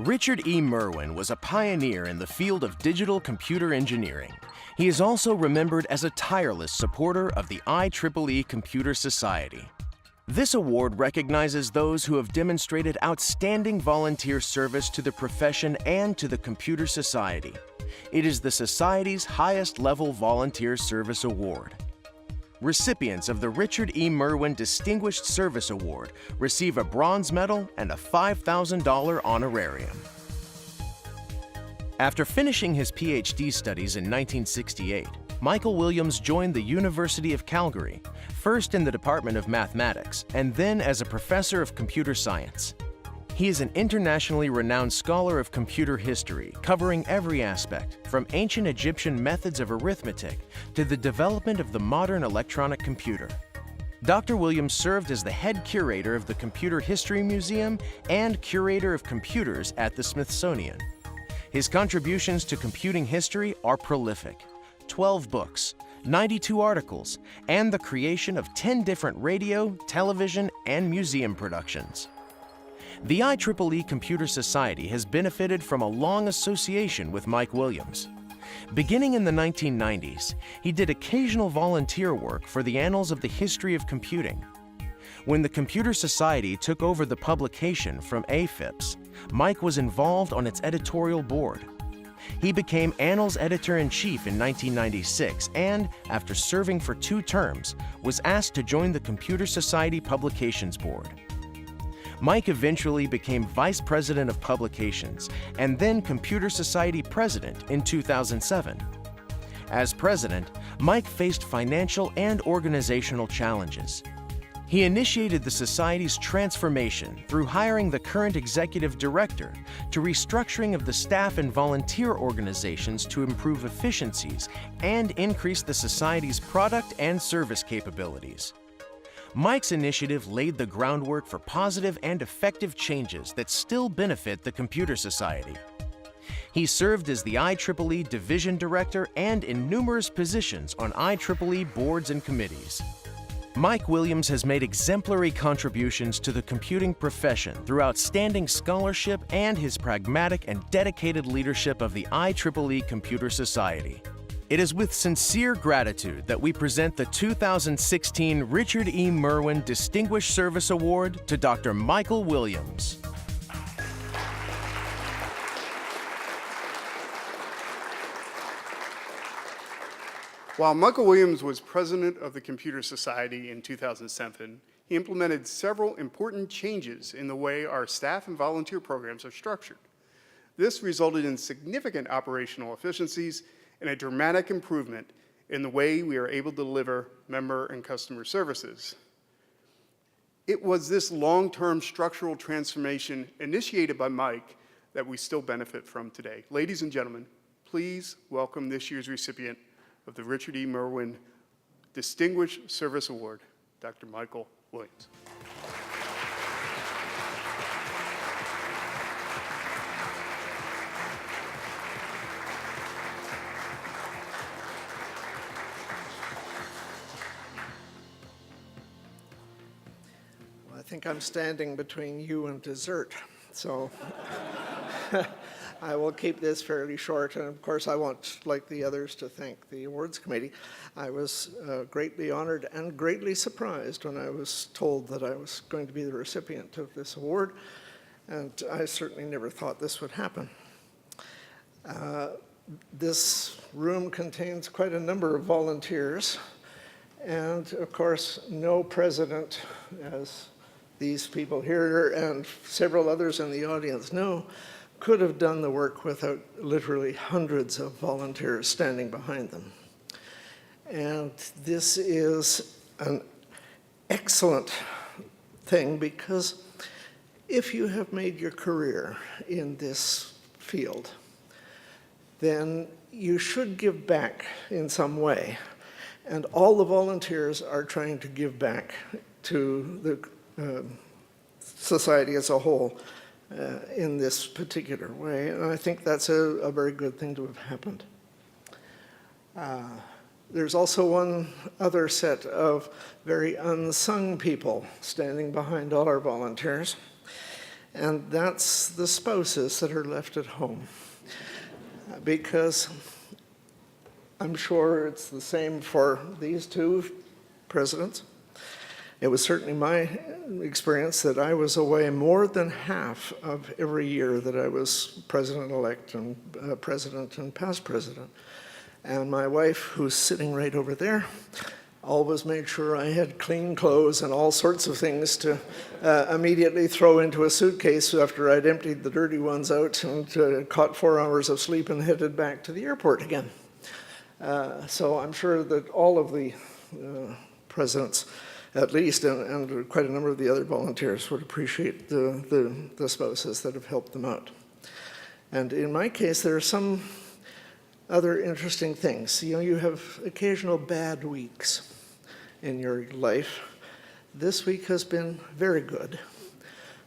Richard E. Merwin was a pioneer in the field of digital computer engineering. He is also remembered as a tireless supporter of the IEEE Computer Society. This award recognizes those who have demonstrated outstanding volunteer service to the profession and to the Computer Society. It is the Society's highest-level volunteer service award. Recipients of the Richard E. Merwin Distinguished Service Award receive a bronze medal and a $5,000 honorarium. After finishing his PhD studies in 1968, Michael Williams joined the University of Calgary, first in the Department of Mathematics and then as a professor of computer science. He is an internationally renowned scholar of computer history, covering every aspect, from ancient Egyptian methods of arithmetic to the development of the modern electronic computer. Dr. Williams served as the head curator of the Computer History Museum and curator of computers at the Smithsonian. His contributions to computing history are prolific: 12 books, 92 articles, and the creation of 10 different radio, television, and museum productions. The IEEE Computer Society has benefited from a long association with Mike Williams. Beginning in the 1990s, he did occasional volunteer work for the Annals of the History of Computing. When the Computer Society took over the publication from AFIPS, Mike was involved on its editorial board. He became Annals editor-in-chief in 1996 and, after serving for 2 terms, was asked to join the Computer Society Publications Board. Mike eventually became Vice President of Publications and then Computer Society President in 2007. As President, Mike faced financial and organizational challenges. He initiated the Society's transformation through hiring the current Executive Director to restructuring of the staff and volunteer organizations to improve efficiencies and increase the Society's product and service capabilities. Mike's initiative laid the groundwork for positive and effective changes that still benefit the Computer Society. He served as the IEEE Division Director and in numerous positions on IEEE boards and committees. Mike Williams has made exemplary contributions to the computing profession through outstanding scholarship and his pragmatic and dedicated leadership of the IEEE Computer Society. It is with sincere gratitude that we present the 2016 Richard E. Merwin Distinguished Service Award to Dr. Michael Williams. While Michael Williams was president of the Computer Society in 2007, he implemented several important changes in the way our staff and volunteer programs are structured. This resulted in significant operational efficiencies and a dramatic improvement in the way we are able to deliver member and customer services. It was this long-term structural transformation initiated by Mike that we still benefit from today. Ladies and gentlemen, please welcome this year's recipient of the Richard E. Merwin Distinguished Service Award, Dr. Michael Williams. I think I'm standing between you and dessert, so I will keep this fairly short. And of course, I want, like the others, to thank the awards committee. I was greatly honored and greatly surprised when I was told that I was going to be the recipient of this award, and I certainly never thought this would happen. This room contains quite a number of volunteers, and of course, no president, as these people here and several others in the audience know, could have done the work without literally hundreds of volunteers standing behind them. And this is an excellent thing because if you have made your career in this field, then you should give back in some way. And all the volunteers are trying to give back to the society as a whole in this particular way. And I think that's a very good thing to have happened. There's also one other set of very unsung people standing behind all our volunteers. and that's the spouses that are left at home. Because I'm sure it's the same for these two presidents. It was certainly my experience that I was away more than half of every year that I was president-elect and president and past president. And my wife, who's sitting right over there, always made sure I had clean clothes and all sorts of things to immediately throw into a suitcase after I'd emptied the dirty ones out and caught 4 hours of sleep and headed back to the airport again. So I'm sure that all of the presidents, at least, and quite a number of the other volunteers would appreciate the spouses that have helped them out. And in my case, there are some other interesting things. You know, you have occasional bad weeks in your life. This week has been very good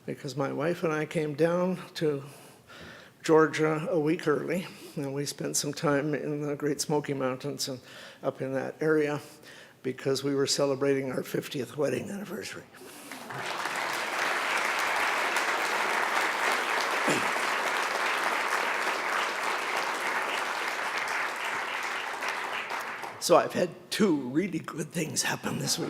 because my wife and I came down to Georgia a week early, and we spent some time in the Great Smoky Mountains and up in that area because we were celebrating our 50th wedding anniversary. So I've had 2 really good things happen this week.